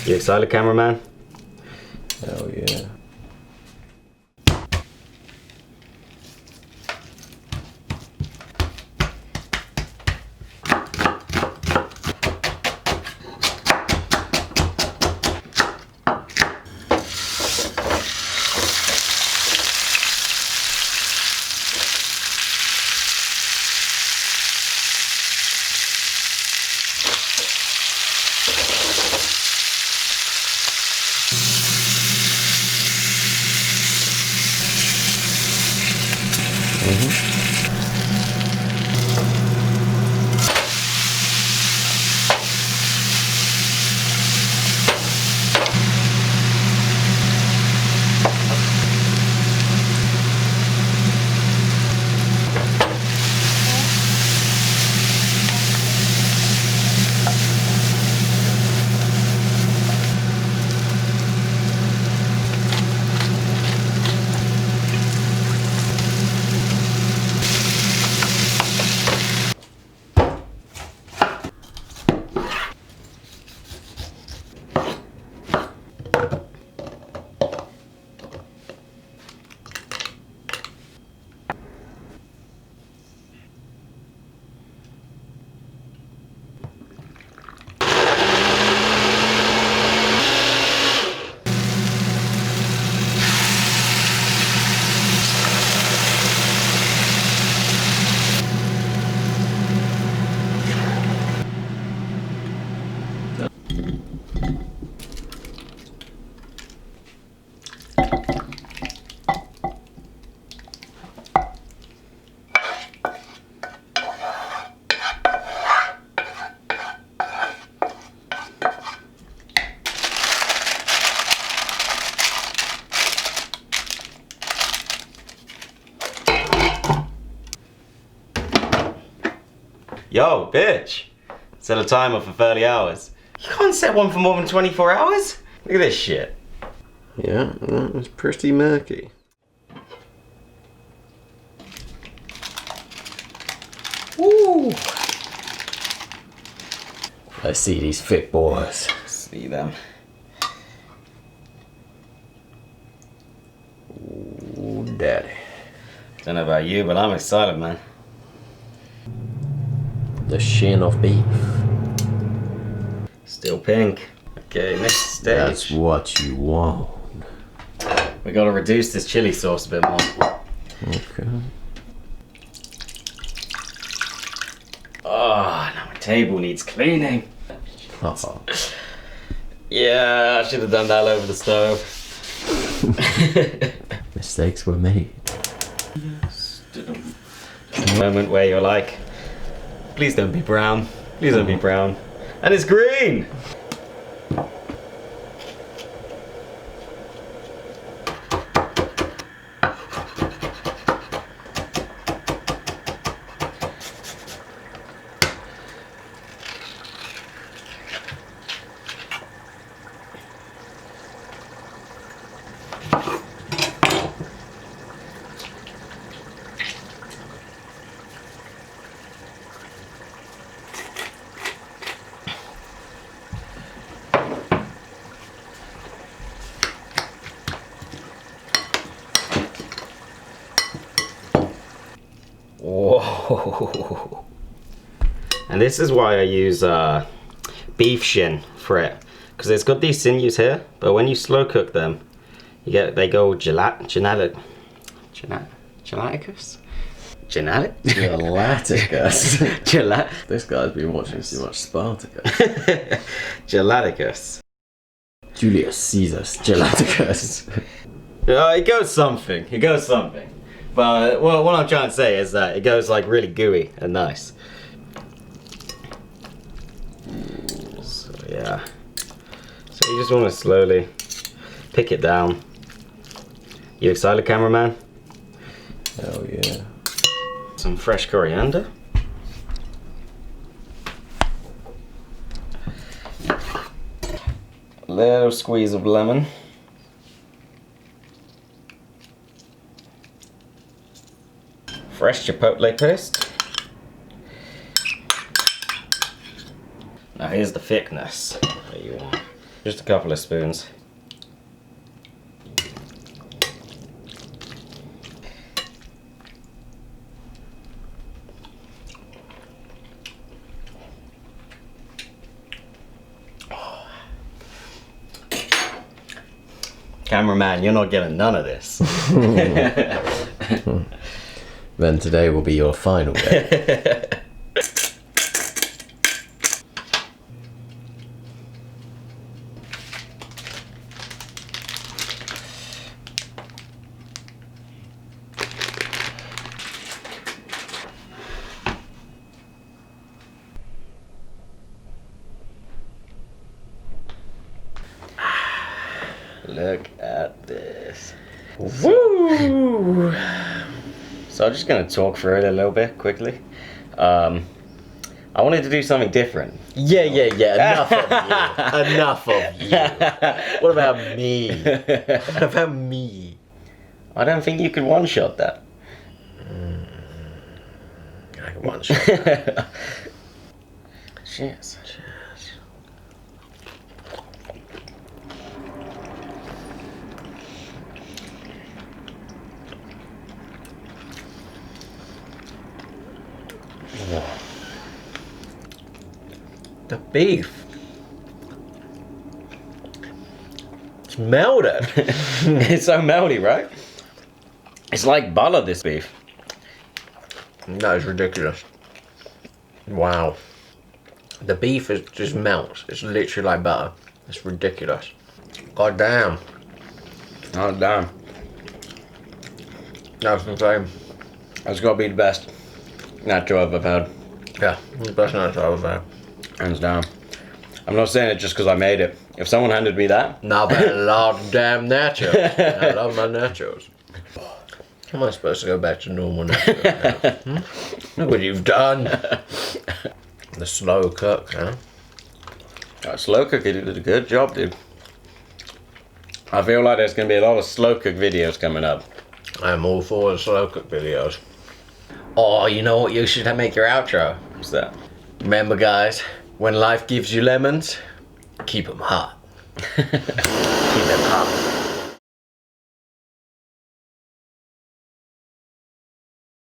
You excited, cameraman? Hell yeah. Yo, bitch! Set a timer for 30 hours. You can't set one for more than 24 hours? Look at this shit. Yeah, it's pretty murky. Woo! I see these fit boys. See them. Ooh, daddy. Don't know about you, but I'm excited, man. The Shin of beef. Still pink. Okay, next stage. That's what you want. We gotta reduce this chili sauce a bit more. Okay. Oh, now my table needs cleaning. Uh-oh. Yeah, I should have done that over the stove. Mistakes were made. A moment where you're like, please don't be brown. Please don't be brown. And it's green! Whoa. And this is why I use beef shin for it, because it's got these sinews here, but when you slow cook them, they go gelaticus. This guy's been watching too much Spartacus. Gelaticus. Julius Caesar's Gelaticus. It goes something. It goes something. But well, what I'm trying to say is that it goes like really gooey and nice. So yeah. So you just want to slowly pick it down. You excited, cameraman? Hell yeah. Some fresh coriander. A little squeeze of lemon. Fresh chipotle paste. Now here's the thickness that you want. Just a couple of spoons. Cameraman, you're not getting none of this. Then today will be your final day. Look at this. Woo! So I'm just going to talk through it a little bit quickly. I wanted to do something different. Yeah. Enough of you. Enough of you. What about me? What about me? I don't think you could one-shot that. I can one shot that. Cheers. The beef. It's melted. It's so melty, right? It's like butter, this beef. That is ridiculous. Wow. The beef is just melts. It's literally like butter. It's ridiculous. God damn. Oh, damn. That's insane. That's got to be the best nacho I've ever had. Yeah, the best nacho I've ever had. Hands down. I'm not saying it just because I made it. If someone handed me that, Now but a lot of damn nachos. I love my nachos. How am I supposed to go back to normal nachos now? Look what you've done. The slow cook, huh? slow cooker did a good job, dude. I feel like there's going to be a lot of slow cook videos coming up. I'm all for the slow cook videos. Oh, you know what? You should make your outro. What's that? Remember, guys, when life gives you lemons, keep them hot. Keep them hot.